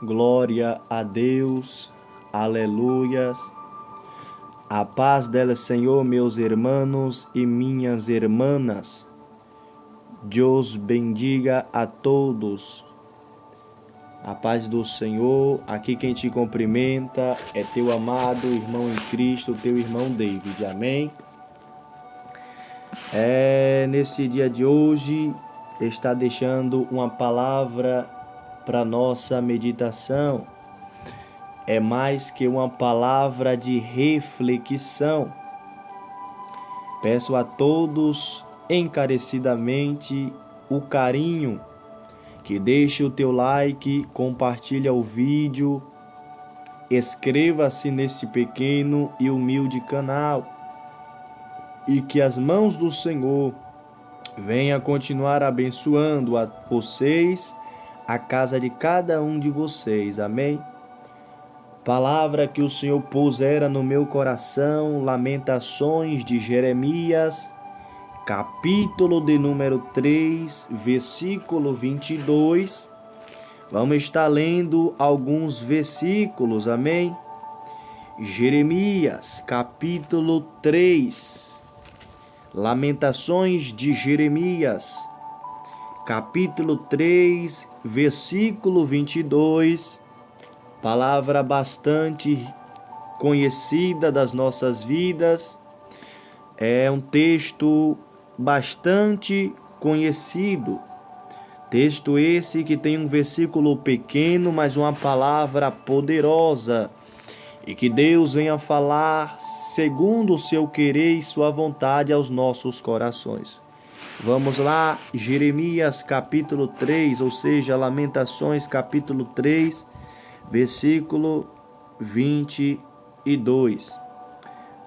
Glória a Deus, aleluias. A paz dela, Senhor, meus irmãos e minhas irmãs. Deus bendiga a todos. A paz do Senhor, aqui quem te cumprimenta é teu amado irmão em Cristo, teu irmão David, amém? Nesse dia de hoje, está deixando uma palavra para nossa meditação. É mais que uma palavra de reflexão. Peço a todos encarecidamente o carinho, que deixe o teu like, compartilha o vídeo, inscreva-se nesse pequeno e humilde canal e que as mãos do Senhor venham continuar abençoando a vocês, a casa de cada um de vocês, amém? Palavra que o Senhor pusera no meu coração, Lamentações de Jeremias, capítulo de número 3, versículo 22. Vamos estar lendo alguns versículos, amém? Jeremias, capítulo 3. Lamentações de Jeremias, capítulo 3, versículo 22. Palavra bastante conhecida das nossas vidas. É um texto bastante conhecido. Texto esse que tem um versículo pequeno, mas uma palavra poderosa. E que Deus venha falar segundo o seu querer e sua vontade aos nossos corações. Vamos lá, Jeremias capítulo 3, ou seja, Lamentações capítulo 3, versículo 22.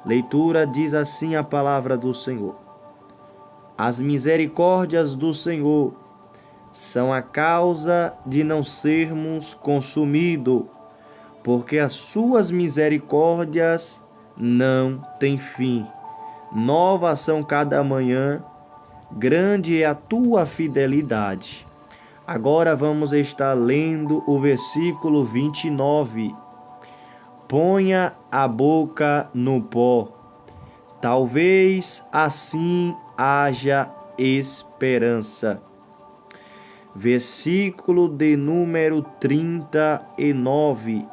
Leitura diz assim a palavra do Senhor: As misericórdias do Senhor são a causa de não sermos consumidos, porque as suas misericórdias não têm fim. Novas são cada manhã, grande é a tua fidelidade. Agora vamos estar lendo o versículo 29. Ponha a boca no pó, talvez assim haja esperança. Versículo de número 39.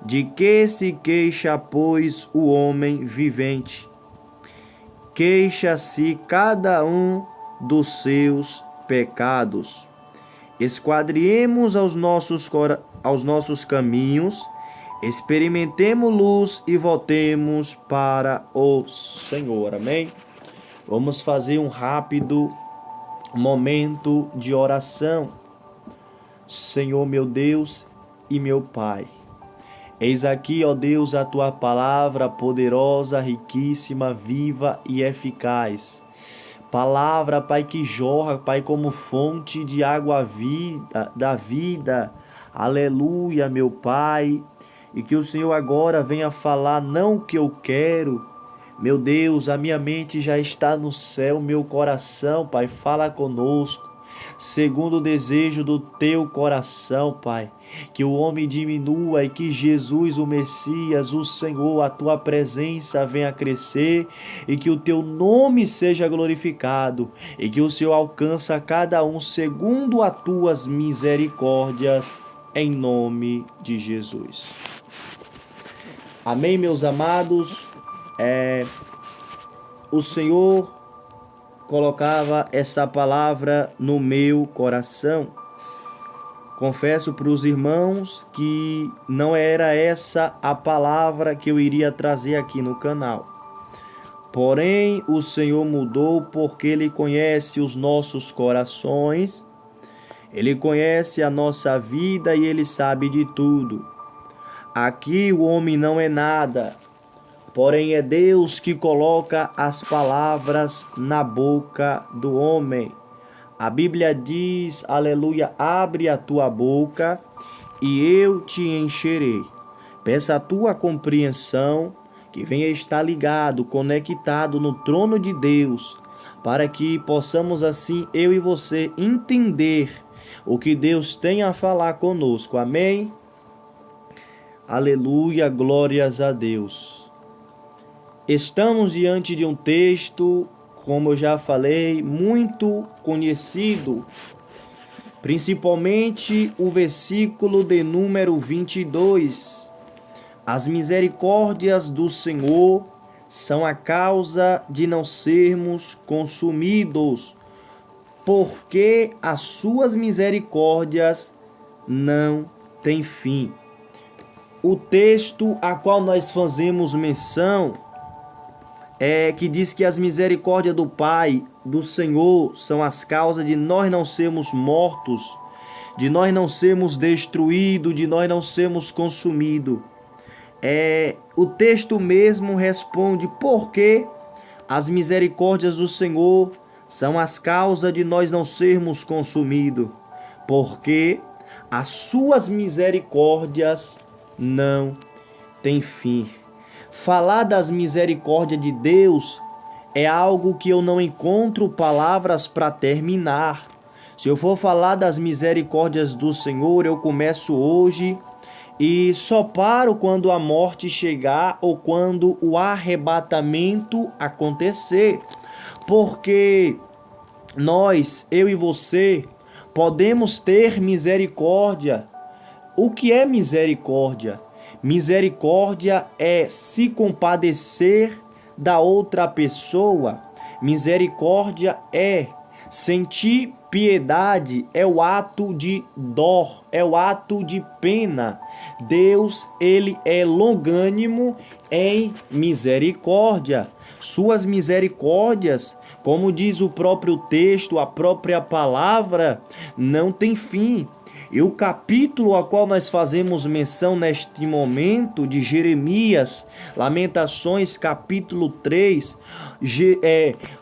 De que se queixa, pois, o homem vivente? Queixa-se cada um dos seus pecados. Esquadriemos aos nossos caminhos, experimentemos luz e voltemos para o Senhor. Amém? Vamos fazer um rápido momento de oração. Senhor, meu Deus e meu Pai, eis aqui, ó Deus, a tua palavra poderosa, riquíssima, viva e eficaz. Palavra, Pai, que jorra, Pai, como fonte de água da vida. Aleluia, meu Pai. E que o Senhor agora venha falar não o que eu quero. Meu Deus, a minha mente já está no céu, meu coração, Pai, fala conosco. Segundo o desejo do teu coração, Pai, que o homem diminua e que Jesus, o Messias, o Senhor, a tua presença venha crescer e que o teu nome seja glorificado e que o Senhor alcança cada um segundo as tuas misericórdias, em nome de Jesus. Amém, meus amados? O Senhor colocava essa palavra no meu coração. Confesso para os irmãos que não era essa a palavra que eu iria trazer aqui no canal. Porém, o Senhor mudou porque Ele conhece os nossos corações, Ele conhece a nossa vida e Ele sabe de tudo. Aqui o homem não é nada, porém é Deus que coloca as palavras na boca do homem. A Bíblia diz, aleluia, abre a tua boca e eu te encherei. Peça a tua compreensão, que venha estar ligado, conectado no trono de Deus, para que possamos assim, eu e você, entender o que Deus tem a falar conosco. Amém? Aleluia, glórias a Deus. Estamos diante de um texto, como eu já falei, muito conhecido, principalmente o versículo de número 22. As misericórdias do Senhor são a causa de não sermos consumidos, porque as suas misericórdias não têm fim. O texto a qual nós fazemos menção que diz que as misericórdias do Pai, do Senhor, são as causas de nós não sermos mortos, de nós não sermos destruídos, de nós não sermos consumidos. O texto mesmo responde por que as misericórdias do Senhor são as causas de nós não sermos consumidos, porque as suas misericórdias não têm fim. Falar das misericórdias de Deus é algo que eu não encontro palavras para terminar. Se eu for falar das misericórdias do Senhor, eu começo hoje e só paro quando a morte chegar ou quando o arrebatamento acontecer. Porque nós, eu e você, podemos ter misericórdia. O que é misericórdia? Misericórdia é se compadecer da outra pessoa. Misericórdia é sentir piedade, é o ato de dó, é o ato de pena. Deus, ele é longânimo em misericórdia. Suas misericórdias, como diz o próprio texto, a própria palavra, não tem fim. E o capítulo a qual nós fazemos menção neste momento de Jeremias, Lamentações, capítulo 3,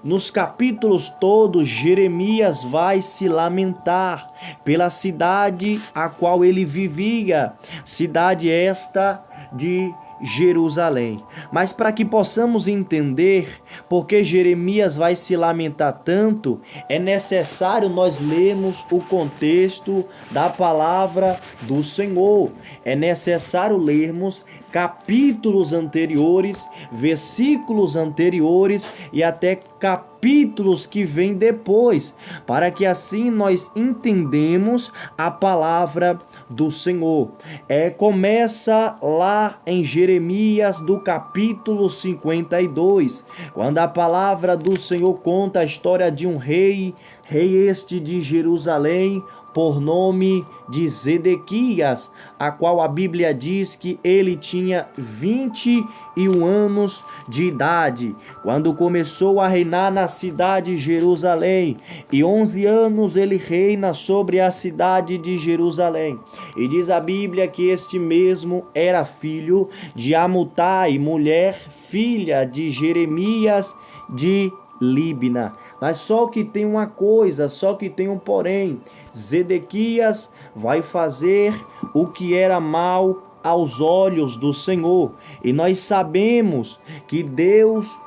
nos capítulos todos, Jeremias vai se lamentar pela cidade a qual ele vivia, cidade esta de Jerusalém. Mas para que possamos entender por que Jeremias vai se lamentar tanto, é necessário nós lermos o contexto da palavra do Senhor. É necessário lermos capítulos anteriores, versículos anteriores e até capítulos que vêm depois, para que assim nós entendemos a palavra do Senhor. Começa lá em Jeremias do capítulo 52, quando a palavra do Senhor conta a história de um rei este de Jerusalém, por nome de Zedequias, a qual a Bíblia diz que ele tinha 21 anos de idade, quando começou a reinar na cidade de Jerusalém, e 11 anos ele reina sobre a cidade de Jerusalém. E diz a Bíblia que este mesmo era filho de Amutai, mulher filha de Jeremias de Líbina. Mas só que tem uma coisa, só que tem um porém. Zedequias vai fazer o que era mal aos olhos do Senhor. E nós sabemos que Deus,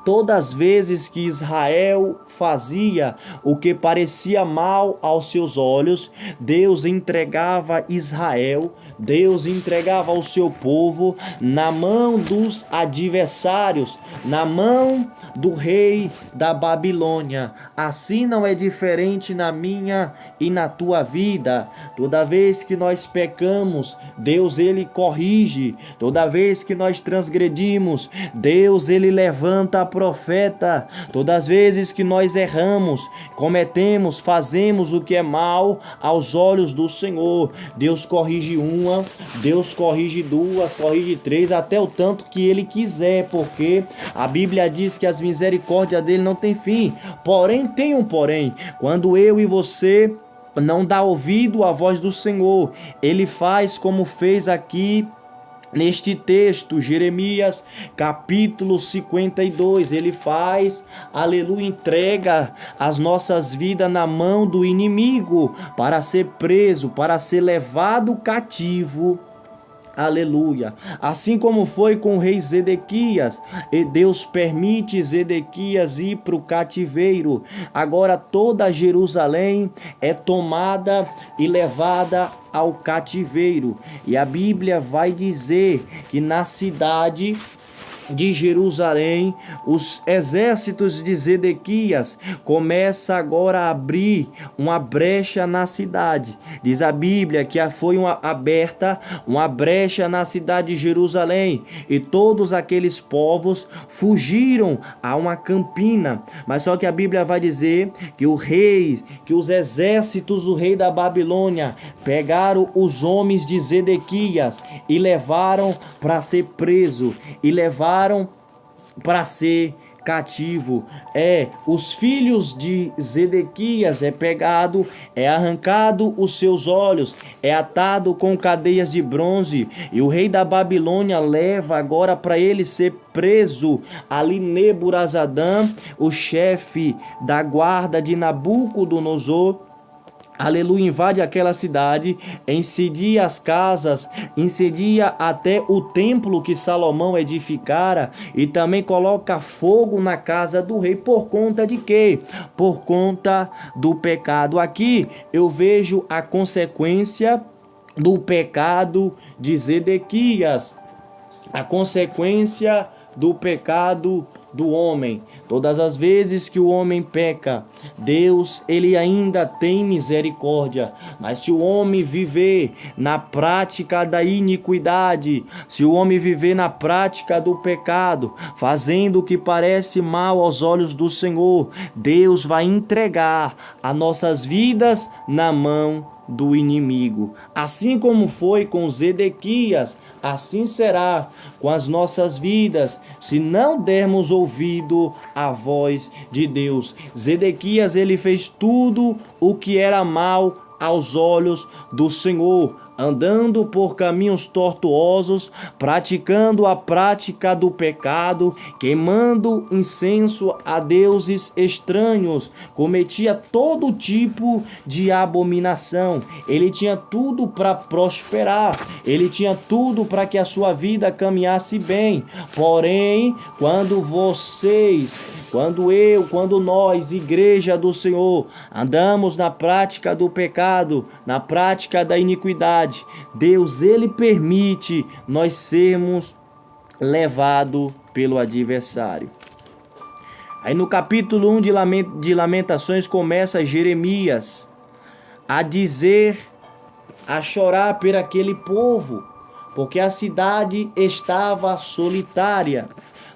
todas as vezes que Israel fazia o que parecia mal aos seus olhos, Deus entregava Israel, Deus entregava o seu povo na mão dos adversários, na mão do rei da Babilônia. Assim não é diferente na minha e na tua vida. Toda vez que nós pecamos, Deus ele corrige. Toda vez que nós transgredimos, Deus ele levanta profeta. Todas as vezes que nós erramos, cometemos, fazemos o que é mal aos olhos do Senhor, Deus corrige uma, Deus corrige duas, corrige três, até o tanto que ele quiser, porque a Bíblia diz que as misericórdias dele não tem fim. Porém, tem um porém, quando eu e você não dá ouvido à voz do Senhor, ele faz como fez aqui neste texto, Jeremias capítulo 52, ele faz, aleluia, entrega as nossas vidas na mão do inimigo para ser preso, para ser levado cativo Aleluia. Assim como foi com o rei Zedequias, e Deus permite Zedequias ir para o cativeiro. Agora toda Jerusalém é tomada e levada ao cativeiro. E a Bíblia vai dizer que na cidade de Jerusalém, os exércitos de Zedequias começam agora a abrir uma brecha na cidade. Diz a Bíblia que foi aberta uma brecha na cidade de Jerusalém e todos aqueles povos fugiram a uma campina. Mas só que a Bíblia vai dizer que os exércitos do rei da Babilônia pegaram os homens de Zedequias e levaram para ser preso e levaram para ser cativo. Os filhos de Zedequias é pegado, é arrancado os seus olhos, é atado com cadeias de bronze, e o rei da Babilônia leva agora para ele ser preso ali Neburazadã, o chefe da guarda de Nabucodonosor. Aleluia, invade aquela cidade, incendia as casas, incendia até o templo que Salomão edificara e também coloca fogo na casa do rei. Por conta de quê? Por conta do pecado. Aqui eu vejo a consequência do pecado de Zedequias, a consequência do pecado do homem. Todas as vezes que o homem peca, Deus, ele ainda tem misericórdia. Mas se o homem viver na prática da iniquidade, se o homem viver na prática do pecado, fazendo o que parece mal aos olhos do Senhor, Deus vai entregar as nossas vidas na mão do inimigo. Assim como foi com Zedequias, assim será com as nossas vidas, se não dermos ouvido à voz de Deus. Zedequias, ele fez tudo o que era mal aos olhos do Senhor, andando por caminhos tortuosos, praticando a prática do pecado, queimando incenso a deuses estranhos, cometia todo tipo de abominação. Ele tinha tudo para prosperar, ele tinha tudo para que a sua vida caminhasse bem. Porém, quando nós, igreja do Senhor, andamos na prática do pecado, na prática da iniquidade, Deus, ele permite nós sermos levados pelo adversário. Aí no capítulo 1 de Lamentações começa Jeremias a dizer, a chorar por aquele povo, porque a cidade estava solitária,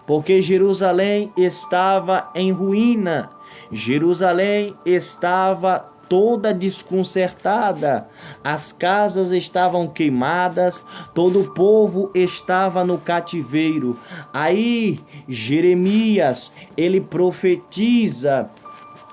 porque Jerusalém estava em ruína, Jerusalém estava toda desconcertada, as casas estavam queimadas, todo o povo estava no cativeiro. Aí Jeremias, ele profetiza.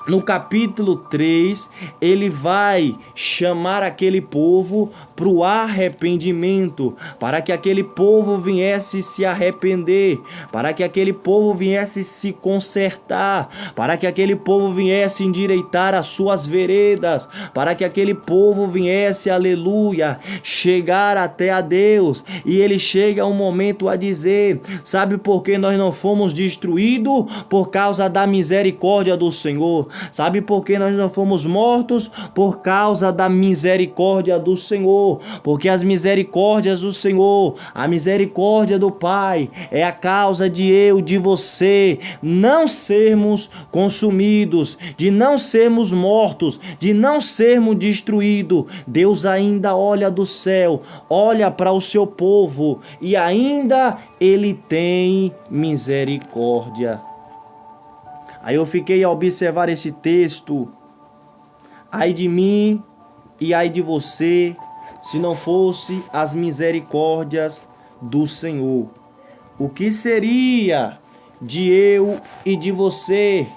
No capítulo 3, ele vai chamar aquele povo para o arrependimento, para que aquele povo viesse se arrepender, para que aquele povo viesse se consertar, para que aquele povo viesse endireitar as suas veredas, para que aquele povo viesse, aleluia, chegar até a Deus. E ele chega um momento a dizer: sabe por que nós não fomos destruídos? Por causa da misericórdia do Senhor. Sabe por que nós não fomos mortos? Por causa da misericórdia do Senhor. Porque as misericórdias do Senhor, a misericórdia do Pai, é a causa de eu, de você, não sermos consumidos, de não sermos mortos, de não sermos destruídos. Deus ainda olha do céu, olha para o seu povo e ainda Ele tem misericórdia. Aí eu fiquei a observar esse texto. Ai de mim e ai de você, se não fosse as misericórdias do Senhor. O que seria de eu e de você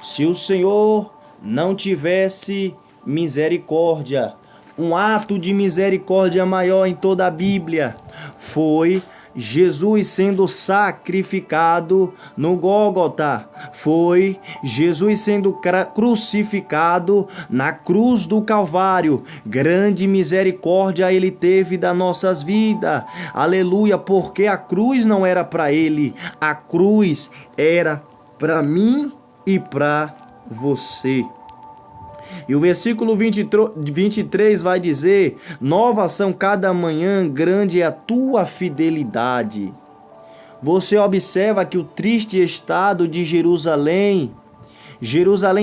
se o Senhor não tivesse misericórdia? Um ato de misericórdia maior em toda a Bíblia foi Jesus sendo sacrificado no Gólgota, foi Jesus sendo crucificado na cruz do Calvário. Grande misericórdia ele teve das nossas vidas, aleluia, porque a cruz não era para ele, a cruz era para mim e para você. E o versículo 23 vai dizer: novas são cada manhã, grande é a tua fidelidade. Você observa que o triste estado de Jerusalém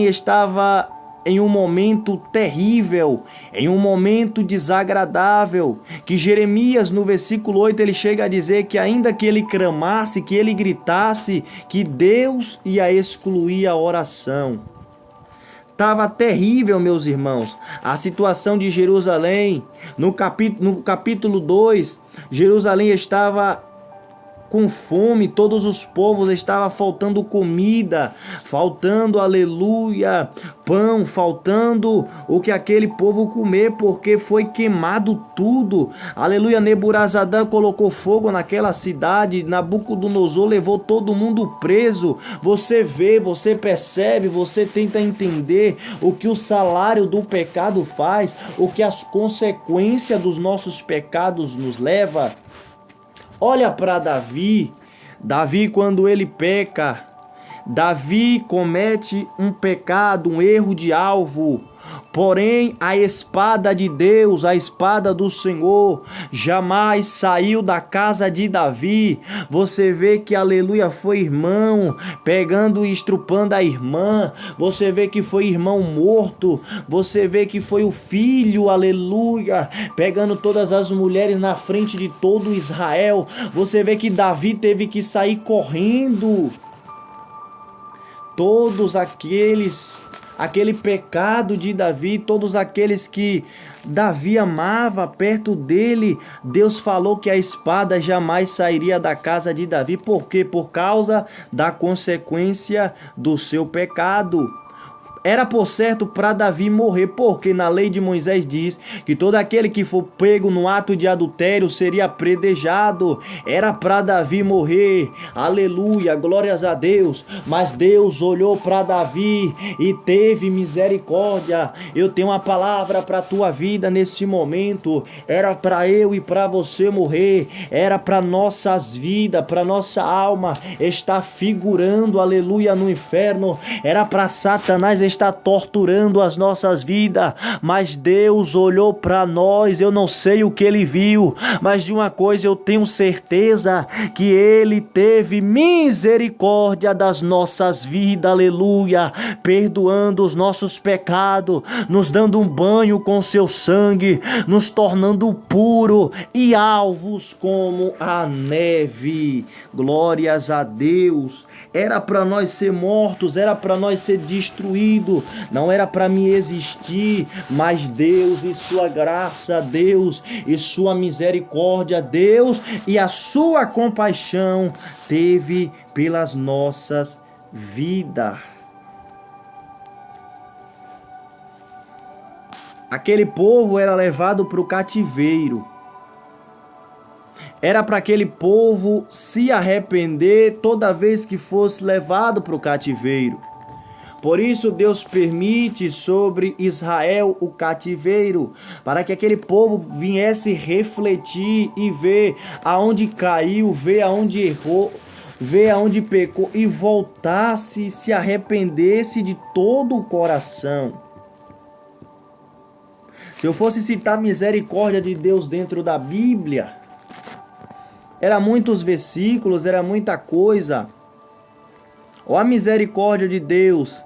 estava em um momento terrível, em um momento desagradável, que Jeremias no versículo 8 ele chega a dizer que ainda que ele clamasse, que ele gritasse, que Deus ia excluir a oração. Estava terrível, meus irmãos, a situação de Jerusalém. No capítulo 2, Jerusalém estava com fome, todos os povos estavam faltando comida, faltando, aleluia, pão, faltando o que aquele povo comer, porque foi queimado tudo, aleluia. Neburazadã colocou fogo naquela cidade, Nabucodonosor levou todo mundo preso. Você vê, você percebe, você tenta entender o que o salário do pecado faz, o que as consequências dos nossos pecados nos leva. Olha para Davi, quando ele peca, Davi comete um pecado, um erro de alvo. Porém, a espada de Deus, a espada do Senhor, jamais saiu da casa de Davi. Você vê que, aleluia, foi irmão pegando e estrupando a irmã. Você vê que foi irmão morto. Você vê que foi o filho, aleluia, pegando todas as mulheres na frente de todo Israel. Você vê que Davi teve que sair correndo. Todos aquele pecado de Davi, todos aqueles que Davi amava perto dele, Deus falou que a espada jamais sairia da casa de Davi. Por quê? Por causa da consequência do seu pecado. Era por certo para Davi morrer, porque na lei de Moisés diz que todo aquele que for pego no ato de adultério seria apredejado. Era para Davi morrer, aleluia, glórias a Deus. Mas Deus olhou para Davi e teve misericórdia. Eu tenho uma palavra para a tua vida nesse momento. Era para eu e para você morrer, era para nossas vidas, para nossa alma estar figurando, aleluia, no inferno. Era para Satanás está torturando as nossas vidas, mas Deus olhou para nós. Eu não sei o que ele viu, mas de uma coisa eu tenho certeza, que ele teve misericórdia das nossas vidas, aleluia, perdoando os nossos pecados, nos dando um banho com seu sangue, nos tornando puro e alvos como a neve. Glórias a Deus. Era para nós ser mortos, era para nós ser destruídos, não era para mim existir, mas Deus e sua graça, Deus e sua misericórdia, Deus e a sua compaixão teve pelas nossas vidas. Aquele povo era levado para o cativeiro. Era para aquele povo se arrepender toda vez que fosse levado para o cativeiro. Por isso Deus permite sobre Israel o cativeiro, para que aquele povo viesse refletir e ver aonde caiu, ver aonde errou, ver aonde pecou e voltasse, se arrependesse de todo o coração. Se eu fosse citar a misericórdia de Deus dentro da Bíblia, era muitos versículos, era muita coisa. Ó a misericórdia de Deus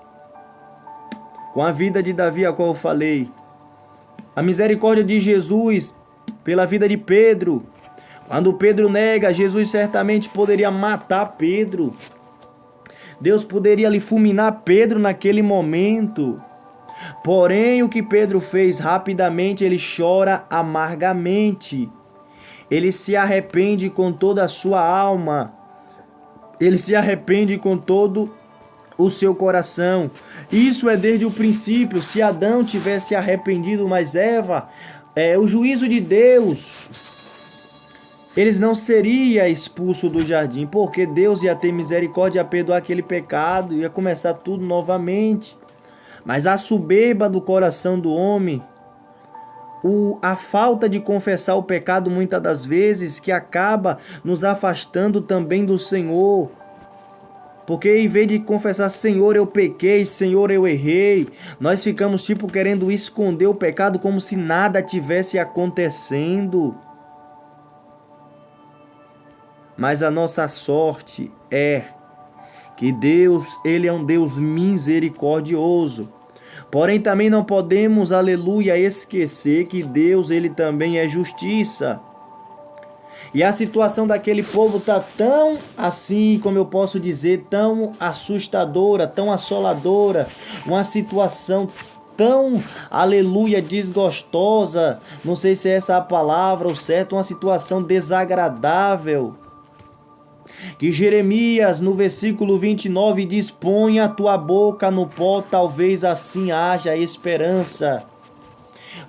com a vida de Davi, a qual eu falei. A misericórdia de Jesus pela vida de Pedro. Quando Pedro nega, Jesus certamente poderia matar Pedro. Deus poderia lhe fulminar Pedro naquele momento. Porém, o que Pedro fez rapidamente, ele chora amargamente. Ele se arrepende com toda a sua alma. Ele se arrepende com todo o seu coração. Isso é desde o princípio. Se Adão tivesse arrependido, mas Eva, o juízo de Deus eles não seriam expulsos do jardim, porque Deus ia ter misericórdia, ia perdoar aquele pecado, ia começar tudo novamente. Mas a soberba do coração do homem, a falta de confessar o pecado muitas das vezes, que acaba nos afastando também do Senhor. Porque em vez de confessar, Senhor, eu pequei, Senhor, eu errei, nós ficamos querendo esconder o pecado como se nada tivesse acontecendo. Mas a nossa sorte é que Deus, Ele é um Deus misericordioso. Porém, também não podemos, aleluia, esquecer que Deus, Ele também é justiça. E a situação daquele povo está tão assim, como eu posso dizer, tão assustadora, tão assoladora, uma situação tão, aleluia, desgostosa, não sei se é essa a palavra ou certo, uma situação desagradável, que Jeremias, no versículo 29, diz: põe a tua boca no pó, talvez assim haja esperança.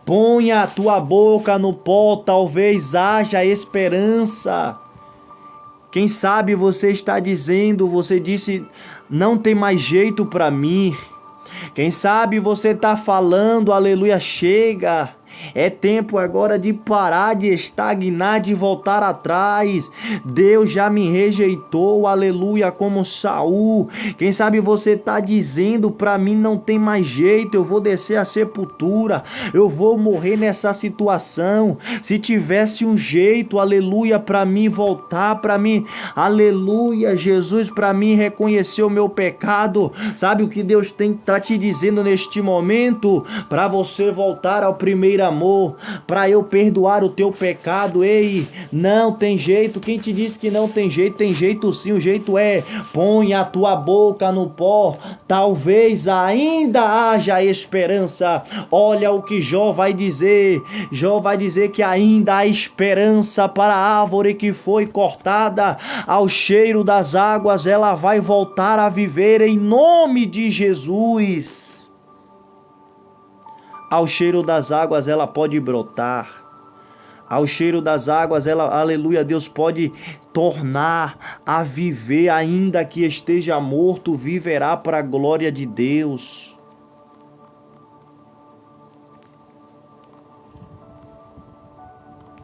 Põe a tua boca no pó, talvez haja esperança. Quem sabe você está dizendo, você disse, não tem mais jeito para mim. Quem sabe você está falando, aleluia, chega. É tempo agora de parar, de estagnar, de voltar atrás. Deus já me rejeitou, aleluia, como Saul. Quem sabe você está dizendo, para mim não tem mais jeito, eu vou descer a sepultura, eu vou morrer nessa situação. Se tivesse um jeito, aleluia, para mim voltar, para mim, aleluia, Jesus, para mim reconhecer o meu pecado. Sabe o que Deus está te dizendo neste momento? Para você voltar ao primeiro amor, para eu perdoar o teu pecado. Ei, não tem jeito. Quem te disse que não tem jeito? Tem jeito sim, o jeito é: põe a tua boca no pó, talvez ainda haja esperança. Olha o que Jó vai dizer. Jó vai dizer que ainda há esperança para a árvore que foi cortada. Ao cheiro das águas ela vai voltar a viver, em nome de Jesus. Ao cheiro das águas ela pode brotar. Ao cheiro das águas ela, aleluia, Deus pode tornar a viver, ainda que esteja morto, viverá para a glória de Deus.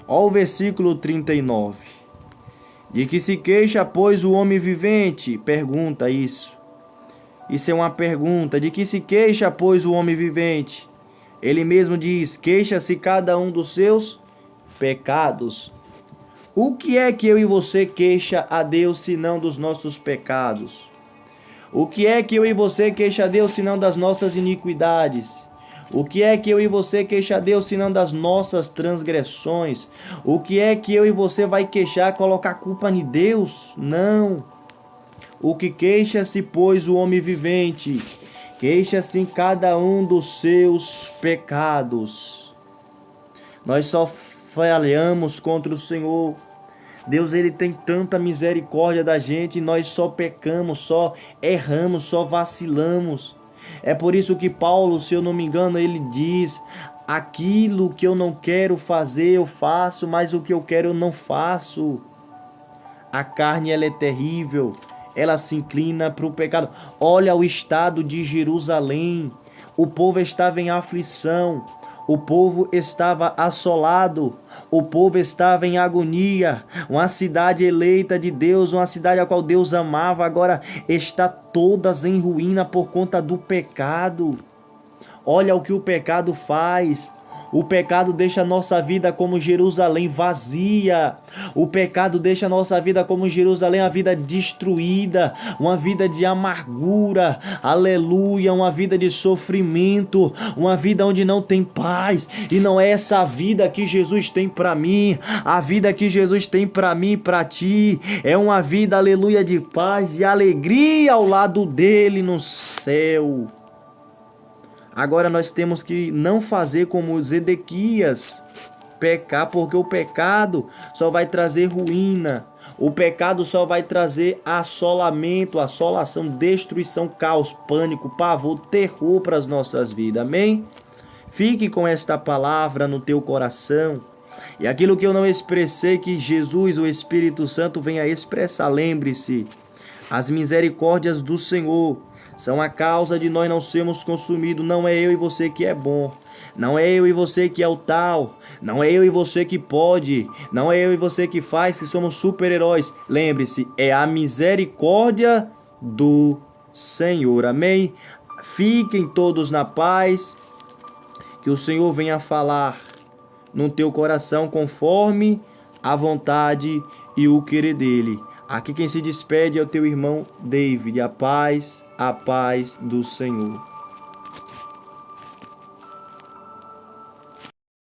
Olha o versículo 39. De que se queixa, pois, o homem vivente? Pergunta isso. Isso é uma pergunta. De que se queixa, pois, o homem vivente? Ele mesmo diz: queixa-se cada um dos seus pecados. O que é que eu e você queixa a Deus, senão dos nossos pecados? O que é que eu e você queixa a Deus, senão das nossas iniquidades? O que é que eu e você queixa a Deus, senão das nossas transgressões? O que é que eu e você vai queixar, colocar culpa em Deus? Não. O que queixa-se, pois, o homem vivente? Queixa-se em cada um dos seus pecados. Nós só falhamos contra o Senhor. Deus, Ele tem tanta misericórdia da gente e nós só pecamos, só erramos, só vacilamos. É por isso que Paulo, se eu não me engano, ele diz: aquilo que eu não quero fazer eu faço, mas o que eu quero eu não faço. A carne, ela é terrível. Ela se inclina para o pecado. Olha o estado de Jerusalém. O povo estava em aflição. O povo estava assolado. O povo estava em agonia. Uma cidade eleita de Deus, uma cidade a qual Deus amava, agora está todas em ruína por conta do pecado. Olha o que o pecado faz. O pecado deixa a nossa vida como Jerusalém vazia. O pecado deixa a nossa vida como Jerusalém, a vida destruída, uma vida de amargura, aleluia, uma vida de sofrimento, uma vida onde não tem paz. E não é essa vida que Jesus tem para mim. A vida que Jesus tem para mim e para ti é uma vida, aleluia, de paz e alegria ao lado dele no céu. Agora nós temos que não fazer como os Edequias, pecar, porque o pecado só vai trazer ruína. O pecado só vai trazer assolamento, assolação, destruição, caos, pânico, pavor, terror para as nossas vidas. Amém? Fique com esta palavra no teu coração. E aquilo que eu não expressei, que Jesus, o Espírito Santo, venha expressar. Lembre-se, as misericórdias do Senhor são a causa de nós não sermos consumidos. Não é eu e você que é bom. Não é eu e você que é o tal. Não é eu e você que pode. Não é eu e você que faz, que somos super-heróis. Lembre-se, é a misericórdia do Senhor. Amém? Fiquem todos na paz. Que o Senhor venha falar no teu coração conforme a vontade e o querer dele. Aqui quem se despede é o teu irmão David. A paz do Senhor.